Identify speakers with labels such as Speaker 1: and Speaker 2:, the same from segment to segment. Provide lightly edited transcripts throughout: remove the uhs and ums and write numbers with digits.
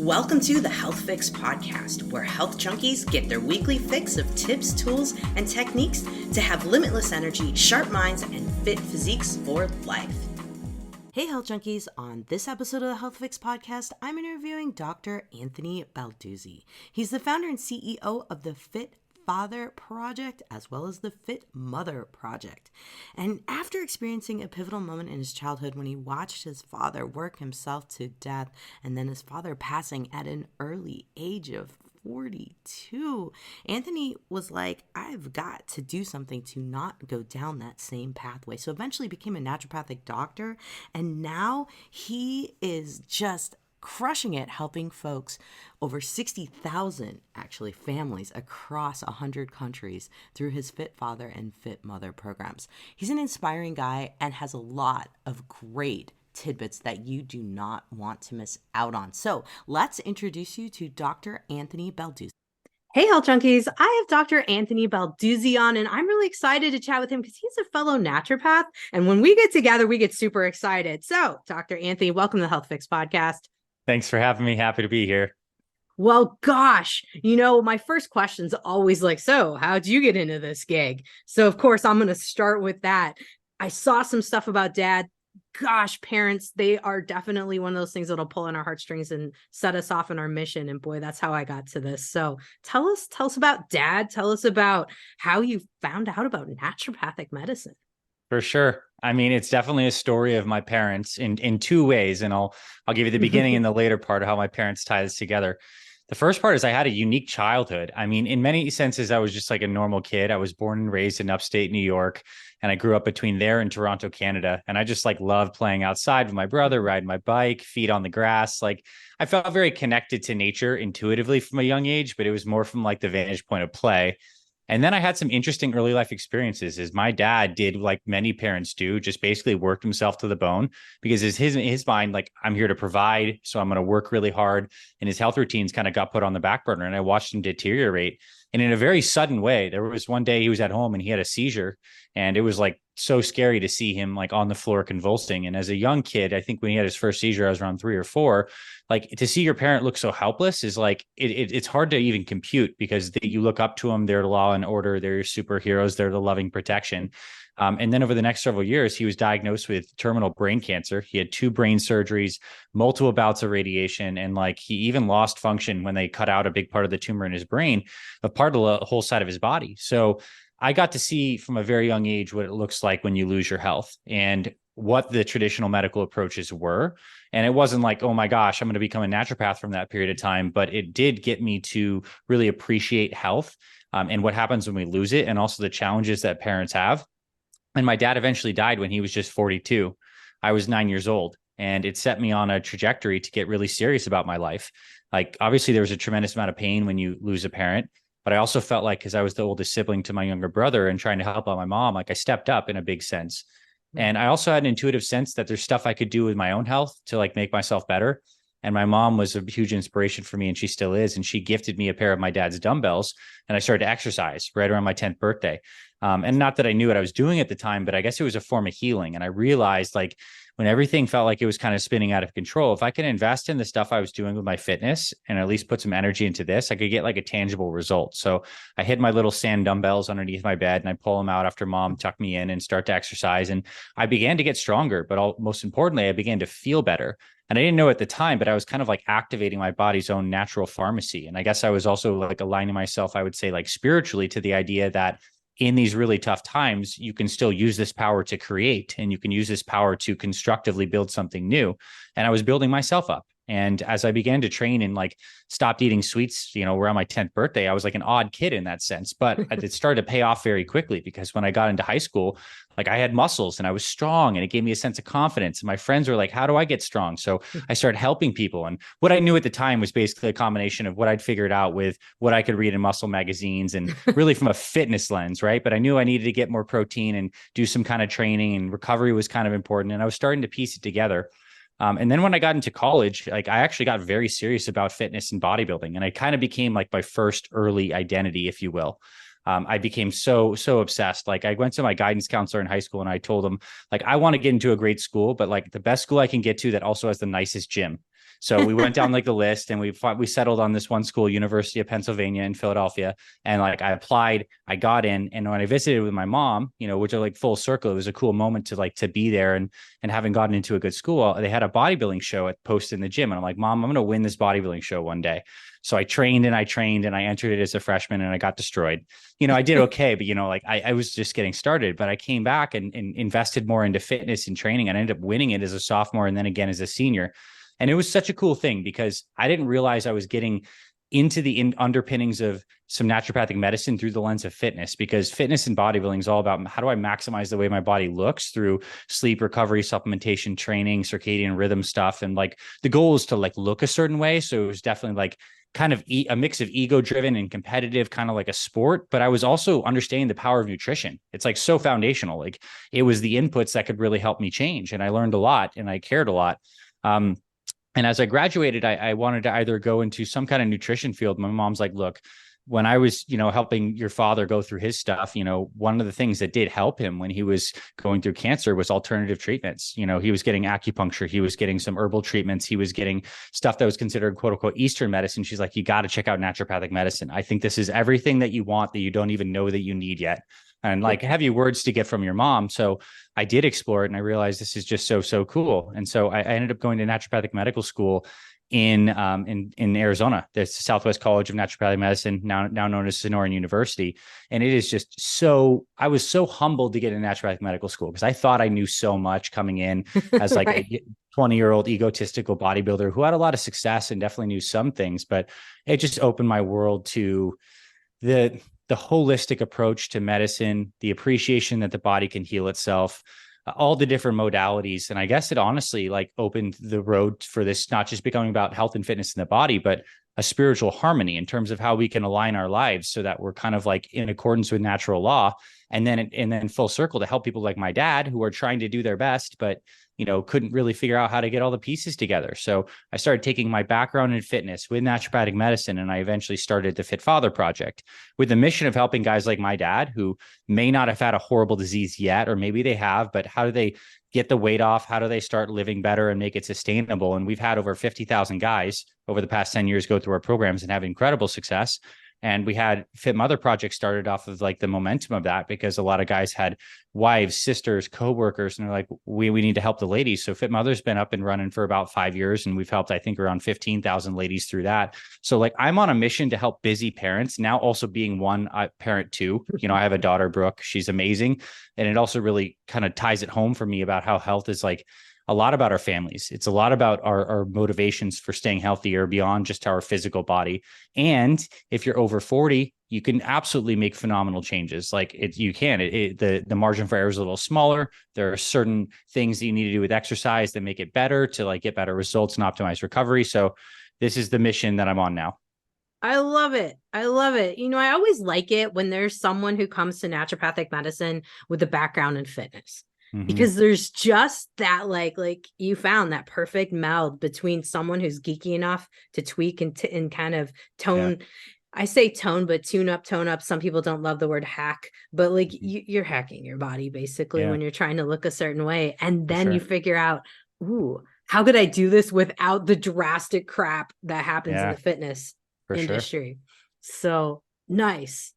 Speaker 1: Welcome to the Health Fix podcast, where health junkies get their weekly fix of tips, tools, and techniques to have limitless energy, sharp minds, and fit physiques for life. Hey, health junkies. On this episode of the Health Fix podcast, I'm interviewing Dr. Anthony Balduzzi. He's the founder and CEO of the Fit Father Project, as well as the Fit Mother Project. And after experiencing a pivotal moment in his childhood when he watched his father work himself to death, and then his father passing at an early age of 42, Anthony was like, I've got to do something to not go down that same pathway. So eventually became a naturopathic doctor, and now he is just crushing it, helping folks, over 60,000 actually families across 100 countries through his Fit Father and Fit Mother programs. He's an inspiring guy and has a lot of great tidbits that you do not want to miss out on. So let's introduce you to Dr. Anthony Balduzzi. Hey, health junkies. I have Dr. Anthony Balduzzi on, and I'm really excited to chat with him because he's a fellow naturopath. And when we get together, we get super excited. So, Dr. Anthony, welcome to the Health Fix podcast.
Speaker 2: Thanks for having me. Happy to be here.
Speaker 1: Well, gosh, my first question's always like, so how'd you get into this gig? So, of course, I'm going to start with that. I saw some stuff about dad. Gosh, parents, they are definitely one of those things that'll pull on our heartstrings and set us off in our mission. And boy, that's how I got to this. So tell us about dad. Tell us about how you found out about naturopathic medicine.
Speaker 2: For sure. I mean, it's definitely a story of my parents in two ways. And I'll give you the beginning and the later part of how my parents tie this together. The first part is I had a unique childhood. I mean, in many senses, I was just like a normal kid. I was born and raised in upstate New York, and I grew up between there and Toronto, Canada. And I just like loved playing outside with my brother, riding my bike, feet on the grass. Like I felt very connected to nature intuitively from a young age, but it was more from like the vantage point of play. And then I had some interesting early life experiences as my dad did, like many parents do, just basically worked himself to the bone because his mind, like, I'm here to provide, so I'm going to work really hard. And his health routines kind of got put on the back burner, and I watched him deteriorate. And in a very sudden way, there was one day he was at home and he had a seizure, and it was like so scary to see him like on the floor convulsing. And as a young kid, I think when he had his first seizure, I was around 3 or 4. Like to see your parent look so helpless is like, it's hard to even compute because you look up to them. They're law and order. They're your superheroes. They're the loving protection. And then over the next several years, he was diagnosed with terminal brain cancer. He had 2 brain surgeries, multiple bouts of radiation, and like he even lost function when they cut out a big part of the tumor in his brain, a part of the whole side of his body. So I got to see from a very young age what it looks like when you lose your health and what the traditional medical approaches were. And it wasn't like, oh my gosh, I'm going to become a naturopath from that period of time, but it did get me to really appreciate health and what happens when we lose it, and also the challenges that parents have. And my dad eventually died when he was just 42. I was 9 years old, and it set me on a trajectory to get really serious about my life. Like, obviously there was a tremendous amount of pain when you lose a parent, but I also felt like, because I was the oldest sibling to my younger brother and trying to help out my mom, like I stepped up in a big sense. And I also had an intuitive sense that there's stuff I could do with my own health to like make myself better. And my mom was a huge inspiration for me, and she still is. And she gifted me a pair of my dad's dumbbells, and I started to exercise right around my 10th birthday. And not that I knew what I was doing at the time, but I guess it was a form of healing. And I realized, like, when everything felt like it was kind of spinning out of control, if I could invest in the stuff I was doing with my fitness and at least put some energy into this, I could get like a tangible result. So I hid my little sand dumbbells underneath my bed, and I pull them out after mom tucked me in and start to exercise. And I began to get stronger, but most importantly, I began to feel better. And I didn't know at the time, but I was kind of like activating my body's own natural pharmacy. And I guess I was also like aligning myself, I would say, like spiritually, to the idea that in these really tough times, you can still use this power to create, and you can use this power to constructively build something new. And I was building myself up. And as I began to train and like stopped eating sweets, around my 10th birthday, I was like an odd kid in that sense, but it started to pay off very quickly, because when I got into high school, like I had muscles and I was strong, and it gave me a sense of confidence. And my friends were like, how do I get strong? So I started helping people. And what I knew at the time was basically a combination of what I'd figured out with what I could read in muscle magazines and really from a fitness lens, right? But I knew I needed to get more protein and do some kind of training, and recovery was kind of important. And I was starting to piece it together. And then when I got into college, like I actually got very serious about fitness and bodybuilding, and I kind of became like my first early identity, if you will. I became so obsessed. Like I went to my guidance counselor in high school, and I told him, like, I want to get into a great school, but like the best school I can get to that also has the nicest gym. So we went down like the list, and we settled on this one school, University of Pennsylvania in Philadelphia. And like I applied, I got in, and when I visited with my mom, which are like full circle, it was a cool moment to be there, and having gotten into a good school, they had a bodybuilding show posted in the gym. And I'm like, Mom, I'm going to win this bodybuilding show one day. So I trained and I entered it as a freshman, and I got destroyed. I did okay, but like I was just getting started, but I came back and invested more into fitness and training, and I ended up winning it as a sophomore and then again as a senior. And it was such a cool thing because I didn't realize I was getting into the underpinnings of some naturopathic medicine through the lens of fitness, because fitness and bodybuilding is all about how do I maximize the way my body looks through sleep, recovery, supplementation, training, circadian rhythm stuff. And like the goal is to like look a certain way. So it was definitely like kind of a mix of ego driven and competitive, kind of like a sport. But I was also understanding the power of nutrition. It's like so foundational. Like it was the inputs that could really help me change. And I learned a lot and I cared a lot. And as I graduated, I wanted to either go into some kind of nutrition field. My mom's like, look, when I was, helping your father go through his stuff, one of the things that did help him when he was going through cancer was alternative treatments. He was getting acupuncture. He was getting some herbal treatments. He was getting stuff that was considered quote unquote Eastern medicine. She's like, you got to check out naturopathic medicine. I think this is everything that you want that you don't even know that you need yet. And like heavy words to get from your mom. So I did explore it, and I realized this is just so cool. And so I ended up going to naturopathic medical school in Arizona, the Southwest College of Naturopathic Medicine, now known as Sonoran University. And it is just I was so humbled to get into naturopathic medical school because I thought I knew so much coming in as like right. a 20-year-old egotistical bodybuilder who had a lot of success and definitely knew some things, but it just opened my world to the holistic approach to medicine, the appreciation that the body can heal itself, all the different modalities. And I guess it honestly like opened the road for this, not just becoming about health and fitness in the body, but a spiritual harmony in terms of how we can align our lives so that we're kind of like in accordance with natural law. And then full circle to help people like my dad who are trying to do their best, but couldn't really figure out how to get all the pieces together. So I started taking my background in fitness with naturopathic medicine, and I eventually started the Fit Father Project with the mission of helping guys like my dad who may not have had a horrible disease yet, or maybe they have, but how do they get the weight off? How do they start living better and make it sustainable? And we've had over 50,000 guys over the past 10 years go through our programs and have incredible success. And we had Fit Mother Project started off of like the momentum of that because a lot of guys had wives, sisters, coworkers, and they're like, we need to help the ladies. So Fit Mother's been up and running for about 5 years, and we've helped, I think, around 15,000 ladies through that. So like I'm on a mission to help busy parents, now also being one parent too. I have a daughter, Brooke. She's amazing. And it also really kind of ties it home for me about how health is like a lot about our families. It's a lot about our motivations for staying healthier beyond just our physical body. And if you're over 40, you can absolutely make phenomenal changes. Like the margin for error is a little smaller. There are certain things that you need to do with exercise that make it better to like get better results and optimize recovery. So this is the mission that I'm on now.
Speaker 3: I love it. I love it. I always like it when there's someone who comes to naturopathic medicine with a background in fitness. Because there's just that like you found that perfect meld between someone who's geeky enough to tweak and kind of tone. Yeah. I say tone, but tune up. Some people don't love the word hack, but like you're hacking your body basically when you're trying to look a certain way. And then you figure out, how could I do this without the drastic crap that happens in the fitness industry? So nice.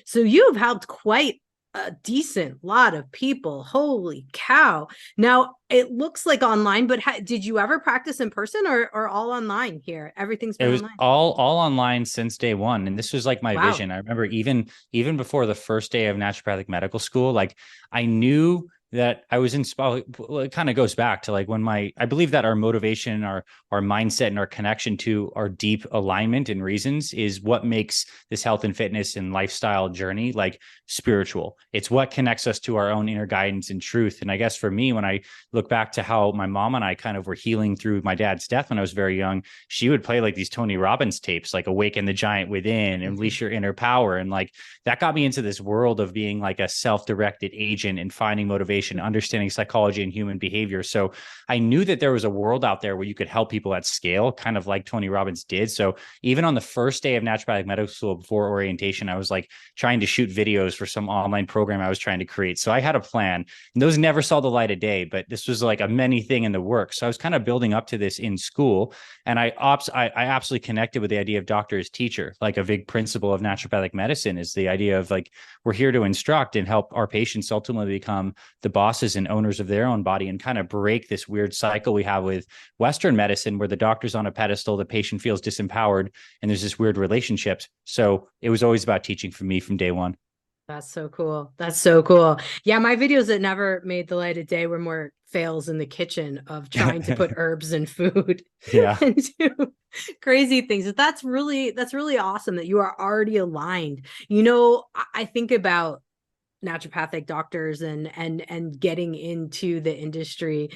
Speaker 3: So you've helped quite a decent lot of people. Holy cow. Now it looks like online, but did you ever practice in person or all online here? Everything's been online.
Speaker 2: all online since day one. And this was like my vision. I remember even before the first day of naturopathic medical school, like I knew that I was inspired. It kind of goes back to like when I believe that our motivation, our mindset, and our connection to our deep alignment and reasons is what makes this health and fitness and lifestyle journey like spiritual. It's what connects us to our own inner guidance and truth. And I guess for me, when I look back to how my mom and I kind of were healing through my dad's death when I was very young, she would play like these Tony Robbins tapes, like Awaken the Giant Within, Unleash Your Inner Power. And like that got me into this world of being like a self-directed agent and finding motivation neuromotivation, understanding psychology and human behavior. So I knew that there was a world out there where you could help people at scale, kind of like Tony Robbins did. So even on the first day of naturopathic medical school before orientation, I was like trying to shoot videos for some online program I was trying to create. So I had a plan, and those never saw the light of day, but this was like a many thing in the works. So I was kind of building up to this in school, and I absolutely connected with the idea of doctor as teacher. Like a big principle of naturopathic medicine is the idea of like, we're here to instruct and help our patients ultimately become the bosses and owners of their own body, and kind of break this weird cycle we have with Western medicine where the doctor's on a pedestal, the patient feels disempowered, and there's this weird relationships. So it was always about teaching for me from day one.
Speaker 3: That's so cool. That's so cool. Yeah, my videos that never made the light of day were more fails in the kitchen of trying to put herbs in food.
Speaker 2: Yeah.
Speaker 3: And do crazy things. But that's really awesome that you are already aligned. You know, I think about naturopathic doctors and getting into the industry.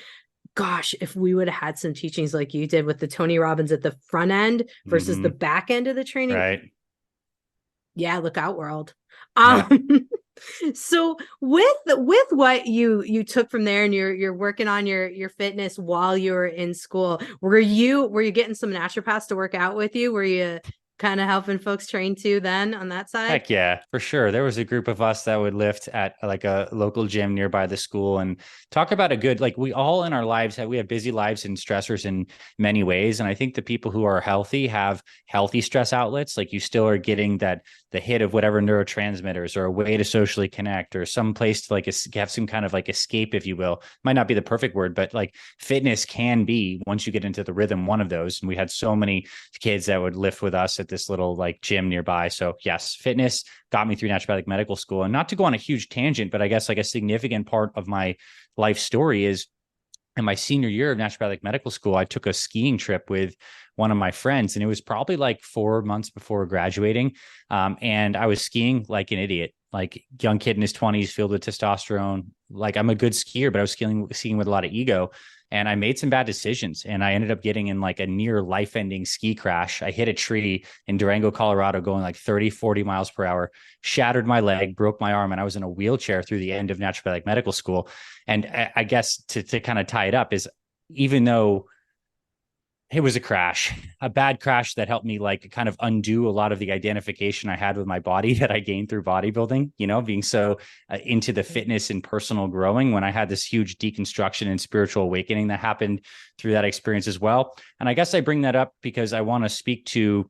Speaker 3: Gosh, if we would have had some teachings like you did with the Tony Robbins at the front end versus the back end of the training.
Speaker 2: Right.
Speaker 3: Yeah, look out, world.
Speaker 2: Yeah.
Speaker 3: So with what you took from there, and you're working on your fitness while you were in school, were you getting some naturopaths to work out with you? Were you kind of helping folks train too then on that side?
Speaker 2: Heck yeah, for sure. There was a group of us that would lift at like a local gym nearby the school, and talk about a good, like, we all in our lives we have busy lives and stressors in many ways. And I think the people who are healthy have healthy stress outlets. Like, you still are getting the hit of whatever neurotransmitters, or a way to socially connect, or some place to like have some kind of like escape, if you will. Might not be the perfect word, but like fitness can be, once you get into the rhythm, one of those. And we had so many kids that would lift with us at this little like gym nearby. So yes, fitness got me through naturopathic medical school. And not to go on a huge tangent, but I guess like a significant part of my life story is, in my senior year of naturopathic medical school, I took a skiing trip with one of my friends, and it was probably like 4 months before graduating. And I was skiing like an idiot, like young kid in his 20s, filled with testosterone. Like, I'm a good skier, but I was skiing with a lot of ego. And I made some bad decisions, and I ended up getting in like a near life-ending ski crash. I hit a tree in Durango, Colorado, going like 30, 40 miles per hour, shattered my leg, broke my arm, and I was in a wheelchair through the end of naturopathic medical school. And I guess to kind of tie it up is, even though it was a bad crash that helped me like kind of undo a lot of the identification I had with my body that I gained through bodybuilding, being so into the fitness and personal growing, when I had this huge deconstruction and spiritual awakening that happened through that experience as well. And I guess I bring that up because I want to speak to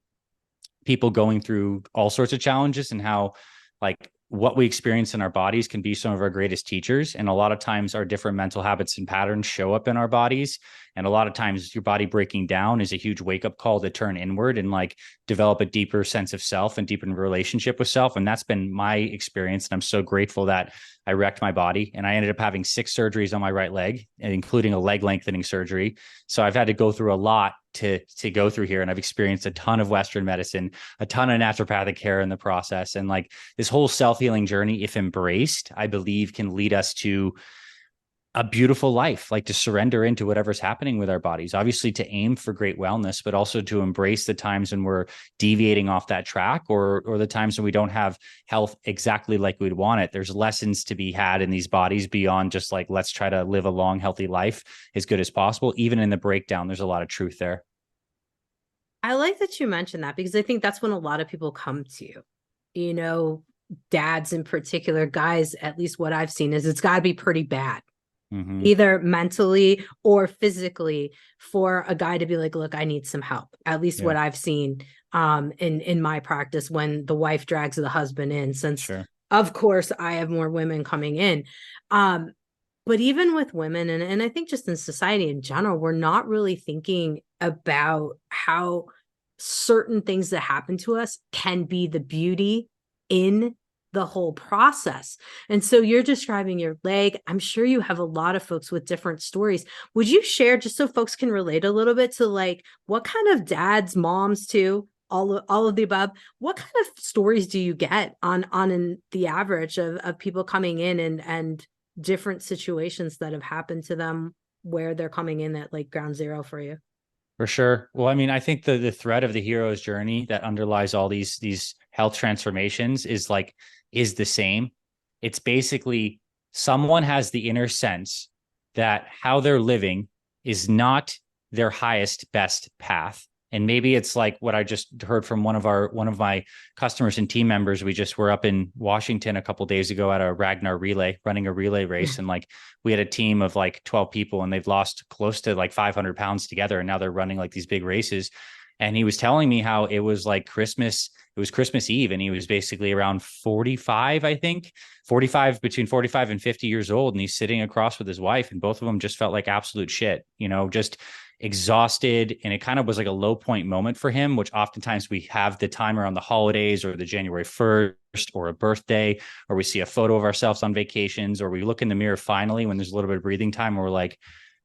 Speaker 2: people going through all sorts of challenges, and how like what we experience in our bodies can be some of our greatest teachers. And a lot of times our different mental habits and patterns show up in our bodies. And a lot of times your body breaking down is a huge wake up call to turn inward and like develop a deeper sense of self and deepen relationship with self. And that's been my experience. And I'm so grateful that I wrecked my body, and I ended up having 6 surgeries on my right leg, including a leg lengthening surgery. So I've had to go through a lot to go through here. And I've experienced a ton of Western medicine, a ton of naturopathic care in the process. And like this whole self-healing journey, if embraced, I believe can lead us to a beautiful life, like to surrender into whatever's happening with our bodies, obviously to aim for great wellness, but also to embrace the times when we're deviating off that track, or the times when we don't have health exactly like we'd want it. There's lessons to be had in these bodies beyond just like, let's try to live a long, healthy life as good as possible. Even in the breakdown, there's a lot of truth there.
Speaker 3: I like that you mentioned that, because I think that's when a lot of people come to you, dads in particular, guys, at least what I've seen is it's got to be pretty bad. Either mentally or physically, for a guy to be like, look, I need some help. At least what I've seen in my practice, when the wife drags the husband in, since of course I have more women coming in. But even with women, and I think just in society in general, we're not really thinking about how certain things that happen to us can be the beauty in the whole process. And so you're describing your leg. I'm sure you have a lot of folks with different stories. Would you share, just so folks can relate a little bit, to like what kind of dads, moms too, all of the above, what kind of stories do you get on in the average of people coming in and different situations that have happened to them, where they're coming in at like ground zero for you?
Speaker 2: For sure. Well, I mean, I think the thread of the hero's journey that underlies all these health transformations is the same. It's basically someone has the inner sense that how they're living is not their highest best path. And maybe it's like what I just heard from one of my customers and team members. We just were up in Washington a couple of days ago at a Ragnar relay, running a relay race. And like, we had a team of like 12 people, and they've lost close to like 500 pounds together. And now they're running like these big races. And he was telling me how it was like Christmas. It was Christmas Eve, and he was basically around 45, I think, between 45 and 50 years old. And he's sitting across with his wife, and both of them just felt like absolute shit, just exhausted. And it kind of was like a low point moment for him, which oftentimes we have the time around the holidays or the January 1st or a birthday, or we see a photo of ourselves on vacations, or we look in the mirror finally when there's a little bit of breathing time, and we're like,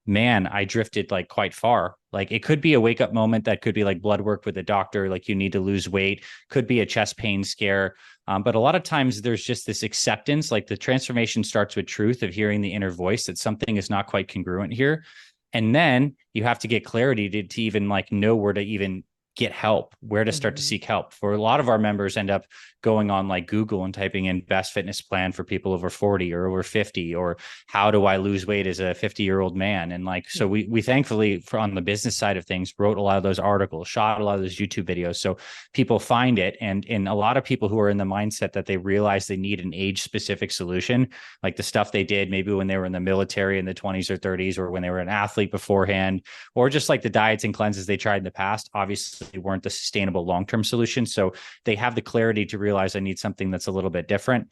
Speaker 2: man, I drifted like quite far. Like, it could be a wake up moment that could be like blood work with a doctor, like you need to lose weight, could be a chest pain scare. But a lot of times there's just this acceptance, like the transformation starts with truth of hearing the inner voice that something is not quite congruent here. And then you have to get clarity to even like know where to even get help, where to start to seek help. For a lot of our members end up going on like Google and typing in best fitness plan for people over 40 or over 50, or how do I lose weight as a 50-year-old man? And like, so we thankfully, on the business side of things, wrote a lot of those articles, shot a lot of those YouTube videos. So people find it. And a lot of people who are in the mindset that they realize they need an age specific solution, like the stuff they did maybe when they were in the military in the 20s or 30s, or when they were an athlete beforehand, or just like the diets and cleanses they tried in the past, obviously weren't the sustainable long-term solution. So they have the clarity to realize I need something that's a little bit different.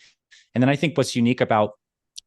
Speaker 2: And then I think what's unique about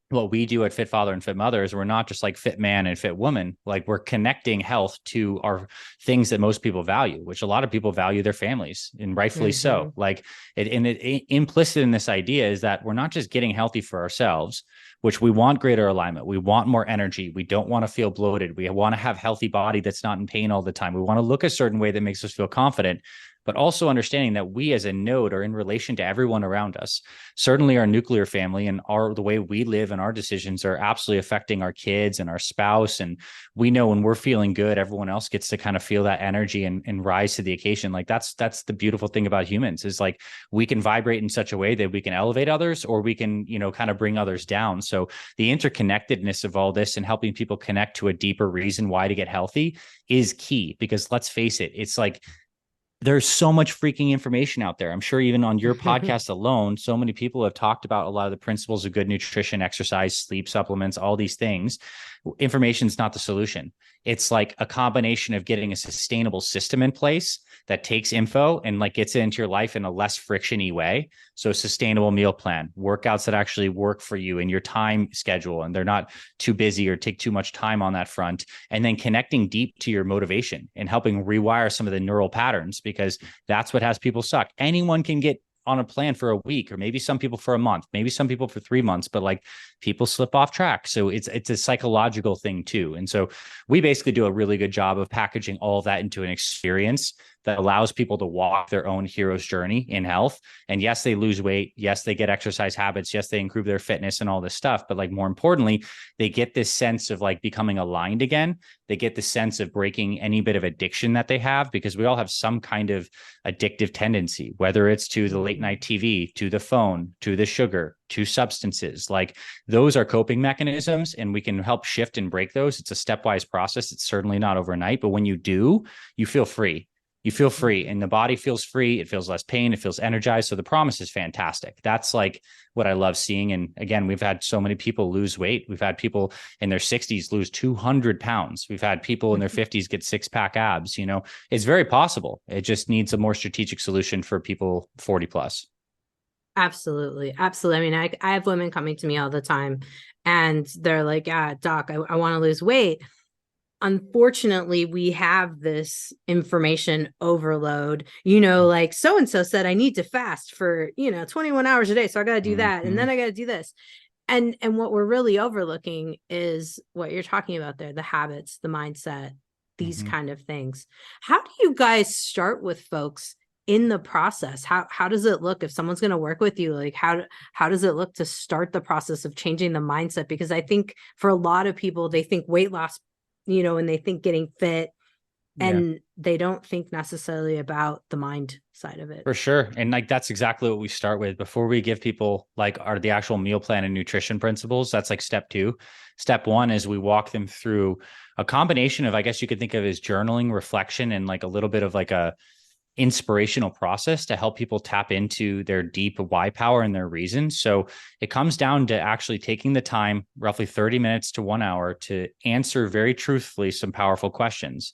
Speaker 2: what we do at Fit Father and Fit Mother is we're not just like fit man and fit woman. Like, we're connecting health to our things that most people value, which a lot of people value their families, and rightfully so. Like, implicit in this idea is that we're not just getting healthy for ourselves, which we want greater alignment. We want more energy. We don't want to feel bloated. We want to have a healthy body that's not in pain all the time. We want to look a certain way that makes us feel confident, but also understanding that we as a node are in relation to everyone around us. Certainly our nuclear family and the way we live and our decisions are absolutely affecting our kids and our spouse. And we know when we're feeling good, everyone else gets to kind of feel that energy and rise to the occasion. Like, that's the beautiful thing about humans, is like, we can vibrate in such a way that we can elevate others, or we can, kind of bring others down. So the interconnectedness of all this and helping people connect to a deeper reason why to get healthy is key, because let's face it, it's like, there's so much freaking information out there. I'm sure even on your podcast alone, so many people have talked about a lot of the principles of good nutrition, exercise, sleep, supplements, all these things. Information is not the solution. It's like a combination of getting a sustainable system in place that takes info and like gets it into your life in a less friction-y way. So sustainable meal plan, workouts that actually work for you in your time schedule, and they're not too busy or take too much time on that front. And then connecting deep to your motivation and helping rewire some of the neural patterns, because that's what has people stuck. Anyone can get on a plan for a week, or maybe some people for a month, maybe some people for 3 months, but like, people slip off track. So it's a psychological thing too. And so we basically do a really good job of packaging all of that into an experience that allows people to walk their own hero's journey in health. And yes, they lose weight. Yes, they get exercise habits. Yes, they improve their fitness and all this stuff. But like, more importantly, they get this sense of like becoming aligned again. They get the sense of breaking any bit of addiction that they have, because we all have some kind of addictive tendency, whether it's to the late night TV, to the phone, to the sugar, to substances. Like, those are coping mechanisms, and we can help shift and break those. It's a stepwise process. It's certainly not overnight, but when you do, you feel free. You feel free, and the body feels free. It feels less pain. It feels energized. So the promise is fantastic. That's like what I love seeing. And again, we've had so many people lose weight. We've had people in their 60s lose 200 pounds. We've had people in their 50s get 6-pack abs. It's very possible. It just needs a more strategic solution for people 40 plus.
Speaker 3: Absolutely. Absolutely. I mean, I have women coming to me all the time, and they're like, yeah, doc, I want to lose weight. Unfortunately, we have this information overload, like so-and-so said I need to fast for, 21 hours a day. So I got to do that. And then I got to do this. And what we're really overlooking is what you're talking about there, the habits, the mindset, these kind of things. How do you guys start with folks in the process? How does it look if someone's going to work with you? Like, how does it look to start the process of changing the mindset? Because I think for a lot of people, they think weight loss, and they think getting fit and they don't think necessarily about the mind side of it.
Speaker 2: For sure. And like, that's exactly what we start with before we give people like the actual meal plan and nutrition principles. That's like step 2. Step 1 is we walk them through a combination of, I guess you could think of as journaling, reflection, and like a little bit of like a inspirational process to help people tap into their deep why power and their reasons. So it comes down to actually taking the time, roughly 30 minutes to 1 hour, to answer very truthfully some powerful questions.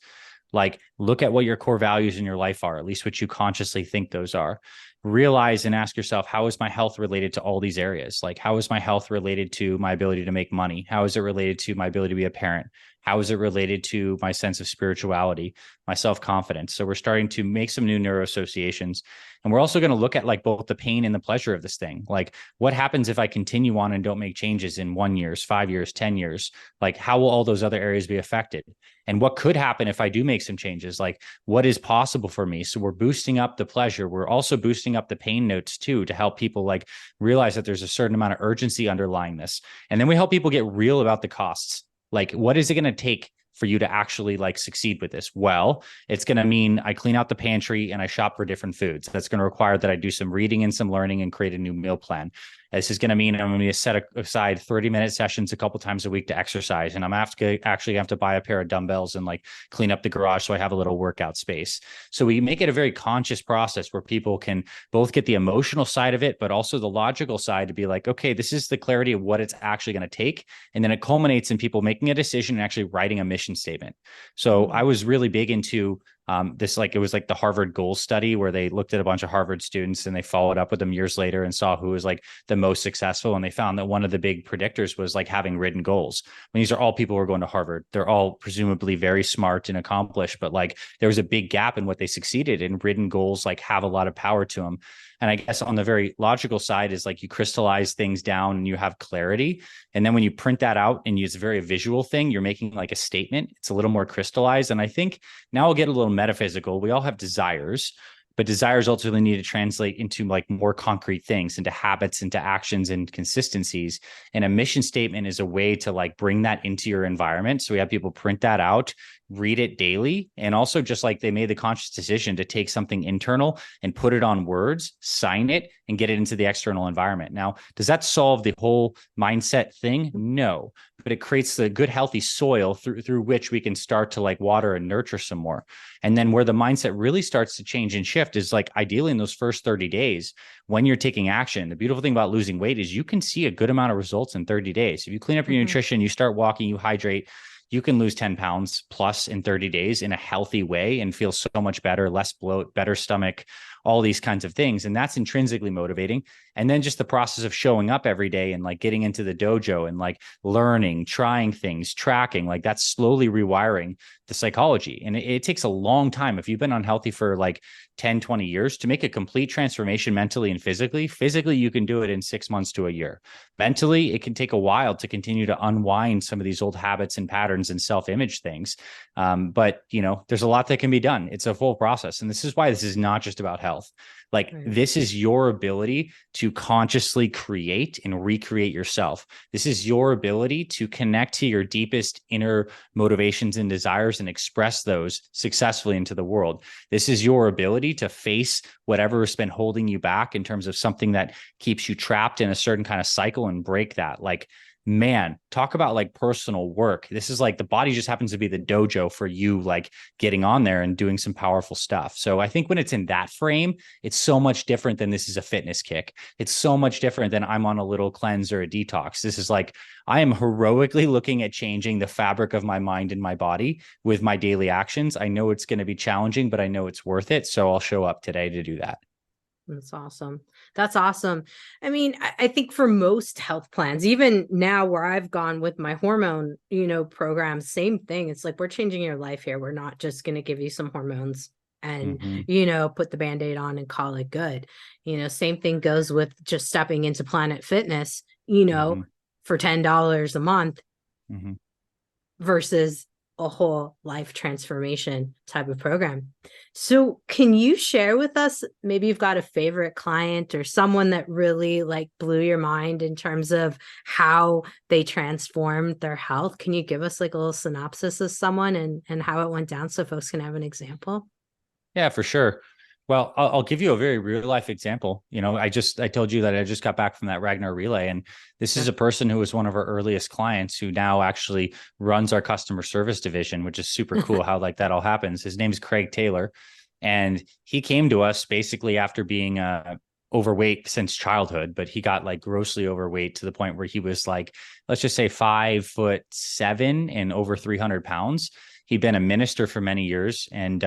Speaker 2: Like, look at what your core values in your life are, at least what you consciously think those are. Realize and ask yourself, how is my health related to all these areas? Like, how is my health related to my ability to make money? How is it related to my ability to be a parent? How is it related to my sense of spirituality, my self-confidence? So we're starting to make some new neuroassociations. And we're also going to look at like both the pain and the pleasure of this thing. Like, what happens if I continue on and don't make changes in 1 year, 5 years, 10 years? Like, how will all those other areas be affected? And what could happen if I do make some changes? Like, what is possible for me? So we're boosting up the pleasure. We're also boosting up the pain notes too, to help people like realize that there's a certain amount of urgency underlying this. And then we help people get real about the costs. Like, what is it going to take for you to actually like succeed with this? Well, it's going to mean I clean out the pantry and I shop for different foods. That's going to require that I do some reading and some learning and create a new meal plan. This is going to mean I'm going to set aside 30-minute sessions a couple times a week to exercise. And I'm actually have to buy a pair of dumbbells and like clean up the garage so I have a little workout space. So we make it a very conscious process where people can both get the emotional side of it, but also the logical side to be like, okay, this is the clarity of what it's actually going to take. And then it culminates in people making a decision and actually writing a mission statement. So I was really big into this, like, it was like the Harvard goals study where they looked at a bunch of Harvard students and they followed up with them years later and saw who was like the most successful. And they found that one of the big predictors was like having written goals. I mean, these are all people who are going to Harvard. They're all presumably very smart and accomplished, but like there was a big gap in what they succeeded in. Written goals like have a lot of power to them. And I guess on the very logical side is like you crystallize things down and you have clarity. And then when you print that out and use a very visual thing, you're making like a statement. It's a little more crystallized. And I think now we'll get a little metaphysical. We all have desires, but desires ultimately need to translate into like more concrete things, into habits, into actions and consistencies. And a mission statement is a way to like bring that into your environment. So we have people print that out, read it daily. And also just like they made the conscious decision to take something internal and put it on words, sign it, and get it into the external environment. Now, does that solve the whole mindset thing? No, but it creates the good, healthy soil through which we can start to like water and nurture some more. And then where the mindset really starts to change and shift is like ideally in those first 30 days, when you're taking action. The beautiful thing about losing weight is you can see a good amount of results in 30 days. If you clean up your nutrition, you start walking, you hydrate, you can lose 10 pounds plus in 30 days in a healthy way and feel so much better, less bloat, better stomach, all these kinds of things. And that's intrinsically motivating. And then just the process of showing up every day and like getting into the dojo and like learning, trying things, tracking, like that's slowly rewiring the psychology. And it takes a long time. If you've been unhealthy for like 10, 20 years to make a complete transformation mentally and physically, you can do it in 6 months to a year. Mentally, it can take a while to continue to unwind some of these old habits and patterns and self-image things. But you know, there's a lot that can be done. It's a full process. And this is why this is not just about health. Like this is your ability to consciously create and recreate yourself. This is your ability to connect to your deepest inner motivations and desires and express those successfully into the world. This is your ability to face whatever has been holding you back in terms of something that keeps you trapped in a certain kind of cycle and break that. Like, man, talk about like personal work. This is like the body just happens to be the dojo for you, like getting on there and doing some powerful stuff. So I think when it's in that frame, it's so much different than this is a fitness kick. It's so much different than I'm on a little cleanse or a detox. This is like, I am heroically looking at changing the fabric of my mind and my body with my daily actions. I know it's going to be challenging, but I know it's worth it. So I'll show up today to do that.
Speaker 3: That's awesome. That's awesome. I mean, I think for most health plans, even now where I've gone with my hormone, program, same thing. It's like, we're changing your life here. We're not just going to give you some hormones and, put the Band-Aid on and call it good. Same thing goes with just stepping into Planet Fitness, for $10 a month versus a whole life transformation type of program. So can you share with us, maybe you've got a favorite client or someone that really like blew your mind in terms of how they transformed their health? Can you give us like a little synopsis of someone and how it went down so folks can have an example?
Speaker 2: Yeah, for sure. Well, I'll give you a very real life example. I told you that I just got back from that Ragnar relay, and this is a person who was one of our earliest clients who now actually runs our customer service division, which is super cool how like that all happens. His name is Craig Taylor, and he came to us basically after being overweight since childhood, but he got like grossly overweight to the point where he was like, let's just say 5'7" and over 300 pounds. He'd been a minister for many years, and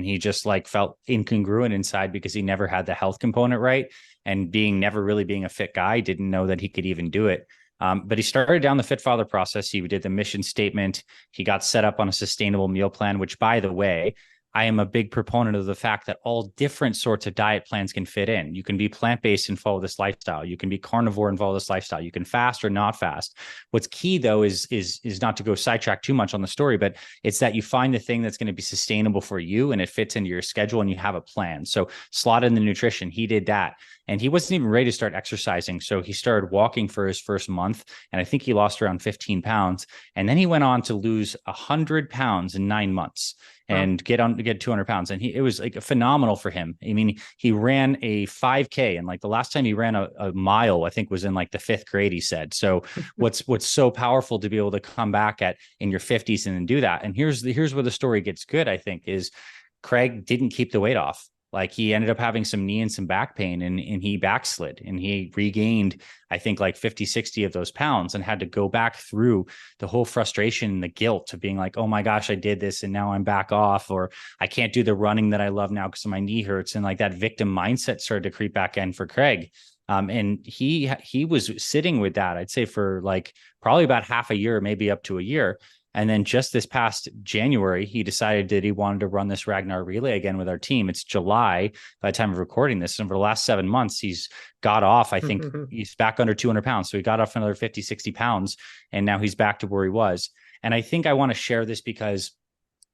Speaker 2: he just like felt incongruent inside because he never had the health component right, and never really being a fit guy, didn't know that he could even do it. But he started down the Fit Father process. He did the mission statement. He got set up on a sustainable meal plan, which, by the way, I am a big proponent of the fact that all different sorts of diet plans can fit in. You can be plant-based and follow this lifestyle. You can be carnivore and follow this lifestyle. You can fast or not fast. What's key though is not to go sidetrack too much on the story, but it's that you find the thing that's going to be sustainable for you and it fits into your schedule and you have a plan. So slot in the nutrition. He did that. And he wasn't even ready to start exercising. So he started walking for his first month. And I think he lost around 15 pounds. And then he went on to lose 100 pounds in 9 months and get 200 pounds. And it was like phenomenal for him. I mean, he ran a 5K, and like the last time he ran a mile, I think was in like the 5th grade, he said. So what's so powerful to be able to come back in your 50s and then do that. And here's where the story gets good, I think, is Craig didn't keep the weight off. Like he ended up having some knee and some back pain, and he backslid, and he regained, I think, like 50, 60 of those pounds, and had to go back through the whole frustration and the guilt of being like, oh my gosh, I did this and now I'm back off, or I can't do the running that I love now because my knee hurts. And like that victim mindset started to creep back in for Craig. And he was sitting with that, I'd say, for like probably about half a year, maybe up to a year. And then just this past January, he decided that he wanted to run this Ragnar relay again with our team. It's July by the time of recording this. And for the last 7 months, he's got off, I think he's back under 200 pounds. So he got off another 50, 60 pounds. And now he's back to where he was. And I think I want to share this because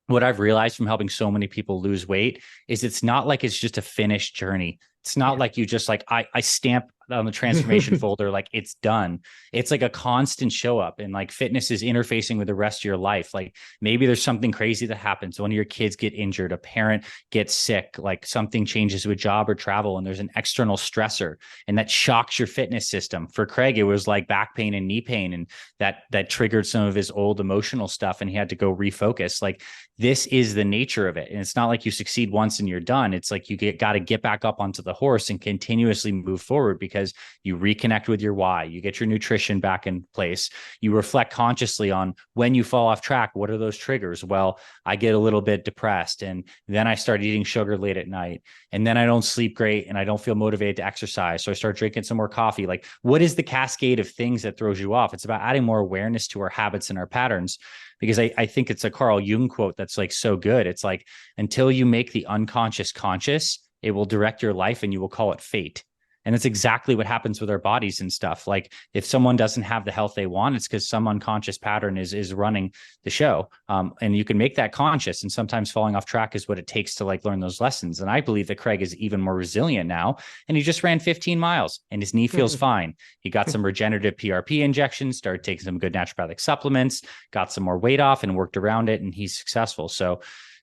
Speaker 2: what I've realized from helping so many people lose weight is it's not like it's just a finished journey. It's not like you just like, I stamp on the transformation folder, like it's done. It's like a constant show up, and like fitness is interfacing with the rest of your life. Like maybe there's something crazy that happens. One of your kids get injured, a parent gets sick, like something changes with job or travel, and there's an external stressor, and that shocks your fitness system. For Craig, it was like back pain and knee pain, and that triggered some of his old emotional stuff, and he had to go refocus. Like this is the nature of it. And it's not like you succeed once and you're done. It's like you got to get back up onto the horse and continuously move forward, because you reconnect with your why, you get your nutrition back in place, you reflect consciously on when you fall off track. What are those triggers? Well, I get a little bit depressed, and then I start eating sugar late at night, and then I don't sleep great, and I don't feel motivated to exercise. So I start drinking some more coffee. Like, what is the cascade of things that throws you off? It's about adding more awareness to our habits and our patterns. Because I think it's a Carl Jung quote that's like so good. It's like, until you make the unconscious conscious, it will direct your life, and you will call it fate. And it's exactly what happens with our bodies and stuff. Like if someone doesn't have the health they want, it's because some unconscious pattern is running the show. And you can make that conscious. And sometimes falling off track is what it takes to like learn those lessons. And I believe that Craig is even more resilient now. And he just ran 15 miles and his knee feels fine. He got some regenerative PRP injections, started taking some good naturopathic supplements, got some more weight off and worked around it. And he's successful. So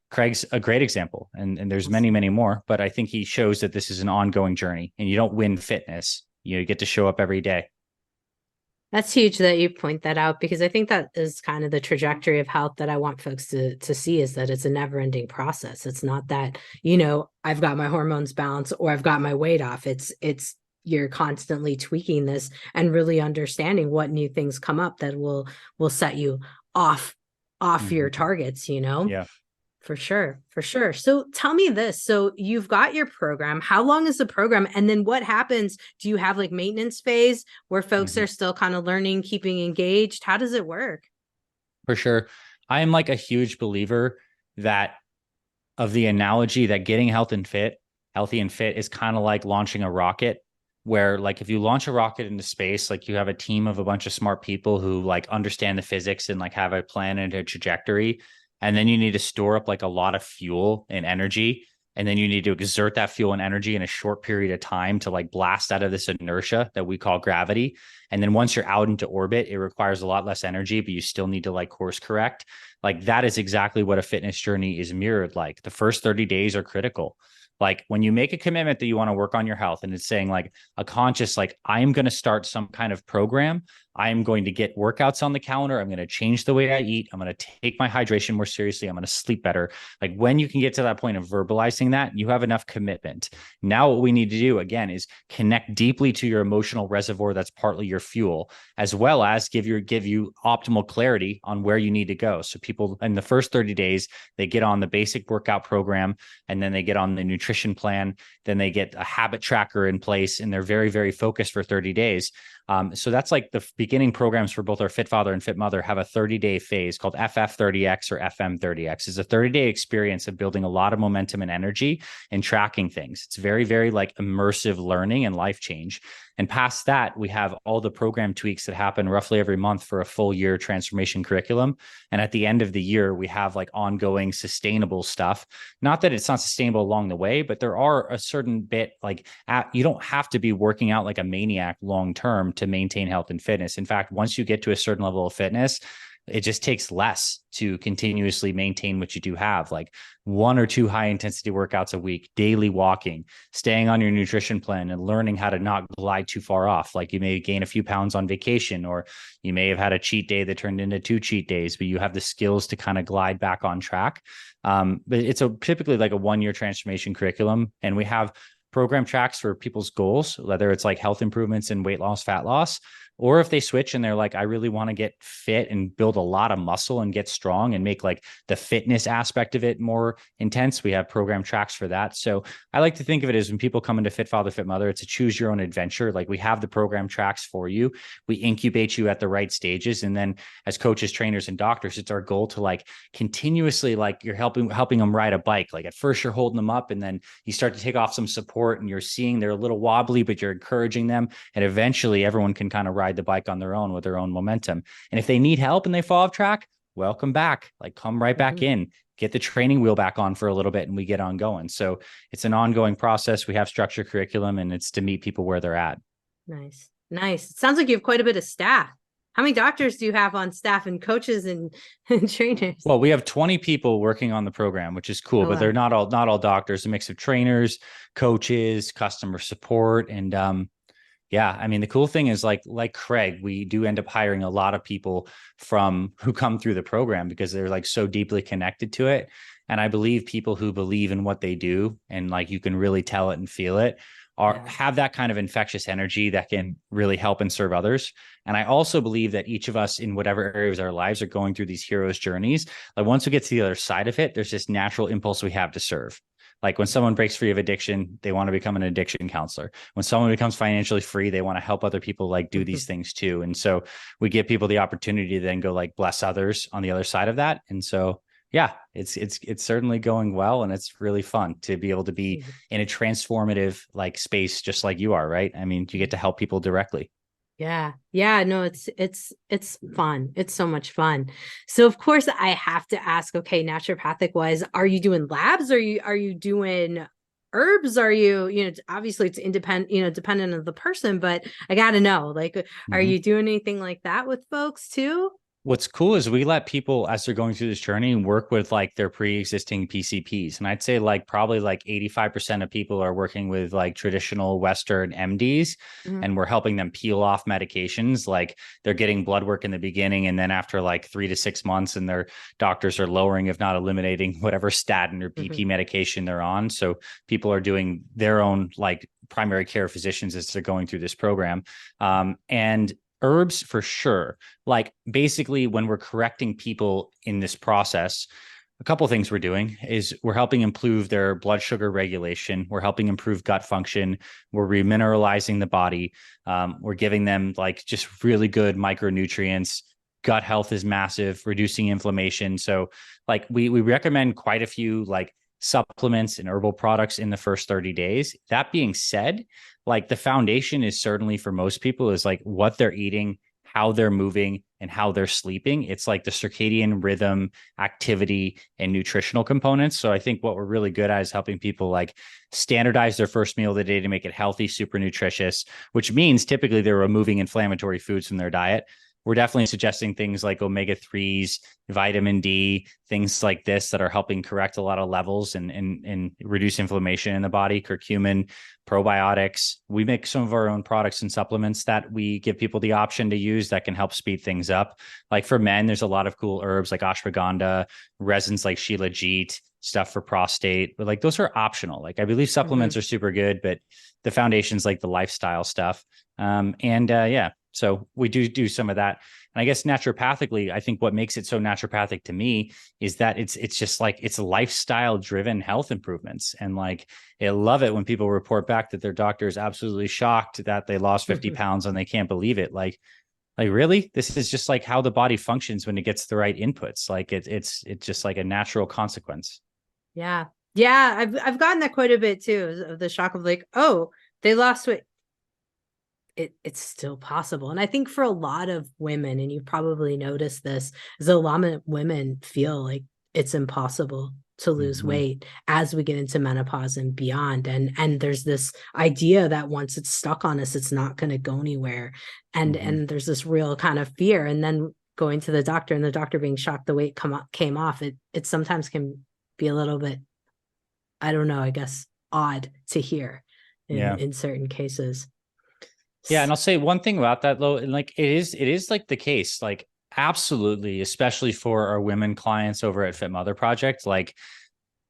Speaker 2: Craig's a great example, and there's many, many more, but I think he shows that this is an ongoing journey, and you don't win fitness. You get to show up every day.
Speaker 3: That's huge that you point that out, because I think that is kind of the trajectory of health that I want folks to see, is that it's a never ending process. It's not that, I've got my hormones balanced or I've got my weight off. It's you're constantly tweaking this and really understanding what new things come up that will set you off your targets,
Speaker 2: Yeah.
Speaker 3: For sure. So tell me this. So you've got your program. How long is the program? And then what happens? Do you have like maintenance phase where folks are still kind of learning, keeping engaged? How does it work?
Speaker 2: For sure. I am like a huge believer of the analogy that getting healthy and fit is kind of like launching a rocket. where like if you launch a rocket into space, like you have a team of a bunch of smart people who like understand the physics and like have a plan and a trajectory. And then you need to store up like a lot of fuel and energy. And then you need to exert that fuel and energy in a short period of time to like blast out of this inertia that we call gravity. And then once you're out into orbit, it requires a lot less energy, but you still need to like course correct. Like that is exactly what a fitness journey is mirrored like. The first 30 days are critical. Like when you make a commitment that you want to work on your health and it's saying like a conscious, like I am going to start some kind of program. I am going to get workouts on the calendar. I'm going to change the way I eat. I'm going to take my hydration more seriously. I'm going to sleep better. Like when you can get to that point of verbalizing that, you have enough commitment. Now, what we need to do again is connect deeply to your emotional reservoir. That's partly your fuel, as well as give you optimal clarity on where you need to go. So people in the first 30 days, they get on the basic workout program and then they get on the nutrition plan. Then they get a habit tracker in place and they're very, very focused for 30 days. So that's like the beginning programs for both our Fit Father and Fit Mother have a 30-day phase called FF30X or FM30X. It's a 30-day experience of building a lot of momentum and energy and tracking things. It's very, very like immersive learning and life change. And past that, we have all the program tweaks that happen roughly every month for a full year transformation curriculum. And at the end of the year, we have like ongoing sustainable stuff. Not that it's not sustainable along the way, but there are a certain bit like you don't have to be working out like a maniac long term to maintain health and fitness. In fact, once you get to a certain level of fitness, it just takes less to continuously maintain what you do have, like 1 or 2 high intensity workouts a week, daily walking, staying on your nutrition plan and learning how to not glide too far off. Like you may gain a few pounds on vacation, or you may have had a cheat day that turned into 2 cheat days, but you have the skills to kind of glide back on track. But it's typically like a 1-year transformation curriculum. And we have program tracks for people's goals, whether it's like health improvements and weight loss, fat loss, or if they switch and they're like, I really want to get fit and build a lot of muscle and get strong and make like the fitness aspect of it more intense, we have program tracks for that. So I like to think of it as when people come into Fit Father, Fit Mother, it's a choose your own adventure. Like we have the program tracks for you. We incubate you at the right stages. And then as coaches, trainers, and doctors, it's our goal to like continuously, like you're helping them ride a bike. Like at first you're holding them up and then you start to take off some support and you're seeing they're a little wobbly, but you're encouraging them. And eventually everyone can kind of ride the bike on their own with their own momentum. And if they need help and they fall off track, welcome back. Like come right back in, get the training wheel back on for a little bit and we get on going. So it's an ongoing process. We have structured curriculum and it's to meet people where they're at.
Speaker 3: Nice. It sounds like you have quite a bit of staff. How many doctors do you have on staff and coaches and trainers?
Speaker 2: Well, we have 20 people working on the program, which is cool, but they're not all doctors, a mix of trainers, coaches, customer support. And yeah, I mean, the cool thing is like Craig, we do end up hiring a lot of people who come through the program because they're like so deeply connected to it. And I believe people who believe in what they do and like you can really tell it and feel it have that kind of infectious energy that can really help and serve others. And I also believe that each of us in whatever areas of our lives are going through these heroes' journeys. Like once we get to the other side of it, there's this natural impulse we have to serve. Like when someone breaks free of addiction, they want to become an addiction counselor. When someone becomes financially free, they want to help other people like do these things too. And so we give people the opportunity to then go like bless others on the other side of that. And so, yeah, it's certainly going well. And it's really fun to be able to be in a transformative like space, just like you are, right? I mean, you get to help people directly.
Speaker 3: Yeah. No, it's fun. It's so much fun. So of course I have to ask, okay, naturopathic wise, are you doing labs? Are you doing herbs? Are you, obviously it's independent, dependent of the person, but I got to know, like, are you doing anything like that with folks too?
Speaker 2: What's cool is we let people, as they're going through this journey, work with like their pre-existing PCPs. And I'd say like probably like 85% of people are working with like traditional Western MDs, and we're helping them peel off medications. Like they're getting blood work in the beginning. And then after like 3 to 6 months, and their doctors are lowering, if not eliminating, whatever statin or BP medication they're on. So people are doing their own like primary care physicians as they're going through this program. And herbs for sure. Like basically when we're correcting people in this process, a couple of things we're doing is we're helping improve their blood sugar regulation. We're helping improve gut function. We're remineralizing the body. We're giving them like just really good micronutrients. Gut health is massive, reducing inflammation. So like we recommend quite a few like supplements and herbal products in the first 30 days. That being said, like the foundation is certainly for most people is like what they're eating, how they're moving, and how they're sleeping. It's like the circadian rhythm, activity, and nutritional components. So I think what we're really good at is helping people like standardize their first meal of the day to make it healthy, super nutritious, which means typically they're removing inflammatory foods from their diet. We're definitely suggesting things like omega-3s, vitamin D, things like this that are helping correct a lot of levels and reduce inflammation in the body, curcumin, probiotics. We make some of our own products and supplements that we give people the option to use that can help speed things up. Like for men, there's a lot of cool herbs like ashwagandha, resins like shilajit, stuff for prostate, but like those are optional. Like I believe supplements are super good, but the foundation's like the lifestyle stuff. Yeah, so we do some of that. And I guess naturopathically, I think what makes it so naturopathic to me is that it's just like it's lifestyle driven health improvements. And like I love it when people report back that their doctor is absolutely shocked that they lost 50 pounds and they can't believe it. Like really, this is just like how the body functions when it gets the right inputs. Like it's just like a natural consequence.
Speaker 3: Yeah. I've gotten that quite a bit too, of the shock of like, oh, they lost weight. It's still possible. And I think for a lot of women, and you probably noticed this, is a lot of women feel like it's impossible to lose weight as we get into menopause and beyond. And there's this idea that once it's stuck on us, it's not going to go anywhere. And there's this real kind of fear. And then going to the doctor and the doctor being shocked the weight came off, it sometimes can be a little bit, I don't know, I guess odd to hear in certain cases.
Speaker 2: Yeah. And I'll say one thing about that though, and like it is like the case, like absolutely, especially for our women clients over at Fit Mother Project, like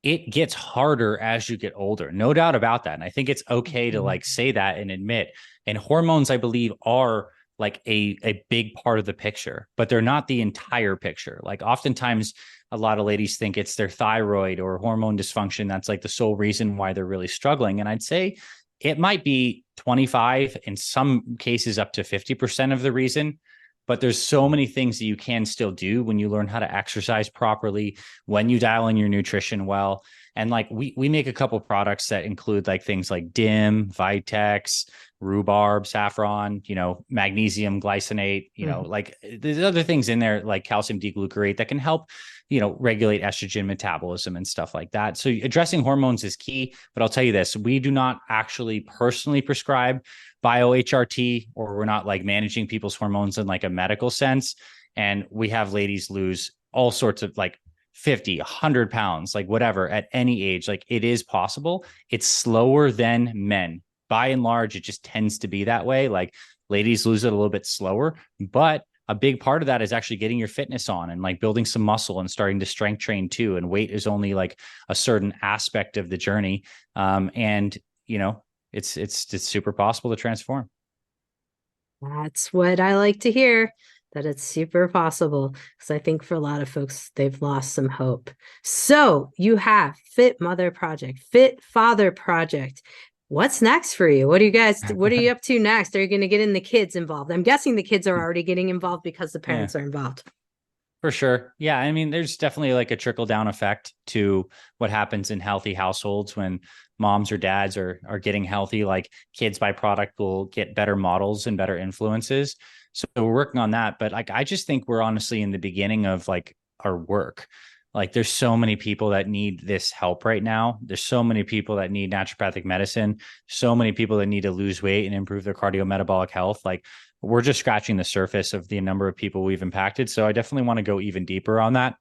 Speaker 2: it gets harder as you get older, no doubt about that. And I think it's okay to like say that and admit, and hormones, I believe, are like a big part of the picture, but they're not the entire picture. Like oftentimes a lot of ladies think it's their thyroid or hormone dysfunction that's like the sole reason why they're really struggling. And I'd say it might be 25, in some cases up to 50% of the reason, but there's so many things that you can still do when you learn how to exercise properly, when you dial in your nutrition well. And like we make a couple products that include like things like DIM, Vitex, rhubarb, saffron, magnesium glycinate, like there's other things in there like calcium D-glucarate that can help, regulate estrogen metabolism and stuff like that. So addressing hormones is key, but I'll tell you this, we do not actually personally prescribe bio-HRT, or we're not like managing people's hormones in like a medical sense. And we have ladies lose all sorts of like 50, 100 pounds, like whatever, at any age. Like it is possible. It's slower than men. By and large, it just tends to be that way. Like ladies lose it a little bit slower, but a big part of that is actually getting your fitness on and like building some muscle and starting to strength train too. And weight is only like a certain aspect of the journey. It's super possible to transform.
Speaker 3: That's what I like to hear, that it's super possible, because I think for a lot of folks, they've lost some hope. So you have Fit Mother Project, Fit Father Project. What's next for you? What are you up to next? Are you going to get in the kids involved? I'm guessing the kids are already getting involved because the parents are involved.
Speaker 2: For sure. Yeah. I mean, there's definitely like a trickle down effect to what happens in healthy households when moms or dads are getting healthy. Like kids by product will get better models and better influences. So we're working on that. But like, I just think we're honestly in the beginning of like our work. Like there's so many people that need this help right now. There's so many people that need naturopathic medicine, so many people that need to lose weight and improve their cardiometabolic health. Like we're just scratching the surface of the number of people we've impacted. So I definitely want to go even deeper on that.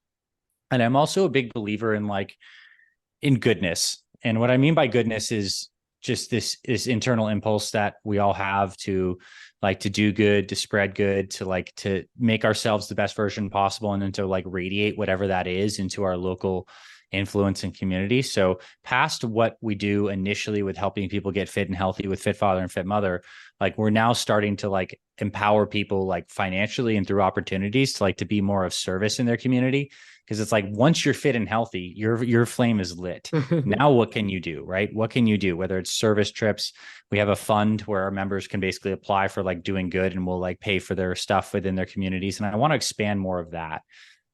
Speaker 2: And I'm also a big believer in goodness. And what I mean by goodness is just this internal impulse that we all have to like to do good, to spread good, to make ourselves the best version possible, and then to like radiate whatever that is into our local influence and community. So past what we do initially with helping people get fit and healthy with Fit Father and Fit Mother, like we're now starting to like empower people like financially and through opportunities to like to be more of service in their community. Because it's like, once you're fit and healthy, your flame is lit. Now, what can you do, right? What can you do? Whether it's service trips, we have a fund where our members can basically apply for like doing good, and we'll like pay for their stuff within their communities. And I want to expand more of that.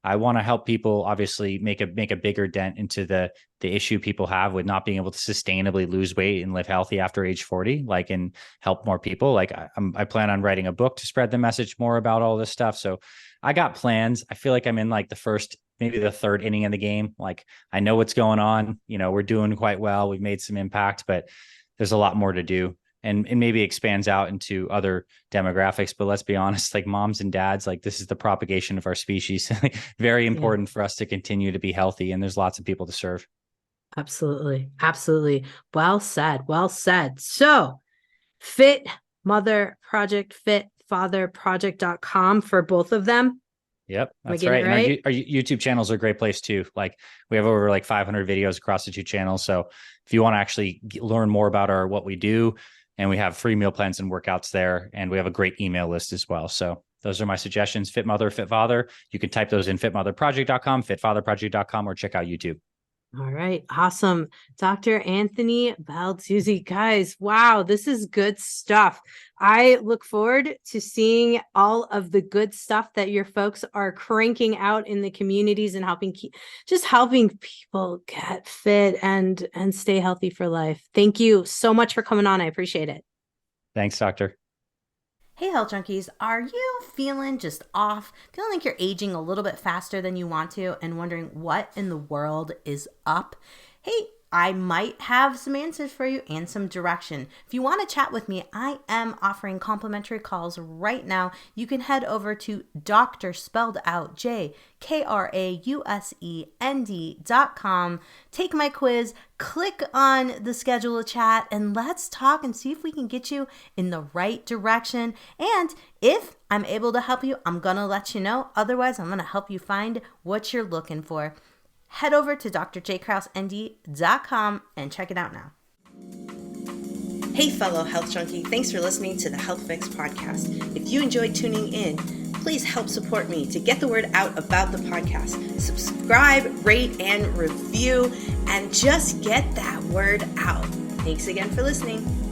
Speaker 2: I want to help people obviously make a bigger dent into the issue people have with not being able to sustainably lose weight and live healthy after age 40, like, and help more people. Like I plan on writing a book to spread the message more about all this stuff. So I got plans. I feel like I'm in like the first, maybe the third inning of the game. Like I know what's going on. You know, we're doing quite well. We've made some impact, but there's a lot more to do. And maybe expands out into other demographics. But let's be honest, like moms and dads, like this is the propagation of our species. Very important for us to continue to be healthy. And there's lots of people to serve.
Speaker 3: Absolutely. Absolutely. Well said. Well said. So Fit Mother Project, fitfatherproject.com for both of them.
Speaker 2: Yep, that's right. And our YouTube channels are a great place too. Like we have over like 500 videos across the two channels. So if you want to actually learn more about what we do, and we have free meal plans and workouts there, and we have a great email list as well. So those are my suggestions. Fit Mother, Fit Father. You can type those in fitmotherproject.com, fitfatherproject.com, or check out YouTube.
Speaker 3: All right. Awesome. Dr. Anthony Balduzzi, guys. Wow. This is good stuff. I look forward to seeing all of the good stuff that your folks are cranking out in the communities and helping people get fit and stay healthy for life. Thank you so much for coming on. I appreciate it.
Speaker 2: Thanks, Doctor.
Speaker 1: Hey, Health Junkies, are you feeling just off? Feeling like you're aging a little bit faster than you want to and wondering what in the world is up? Hey, I might have some answers for you and some direction. If you want to chat with me, I am offering complimentary calls right now. You can head over to Dr. spelled out JKRAUSEND.com. Take my quiz, click on the schedule a chat, and let's talk and see if we can get you in the right direction. And if I'm able to help you, I'm going to let you know. Otherwise, I'm going to help you find what you're looking for. Head over to drjkrausend.com and check it out now. Hey, fellow health junkie, thanks for listening to the Health Fix podcast. If you enjoyed tuning in, please help support me to get the word out about the podcast. Subscribe, rate, and review, and just get that word out. Thanks again for listening.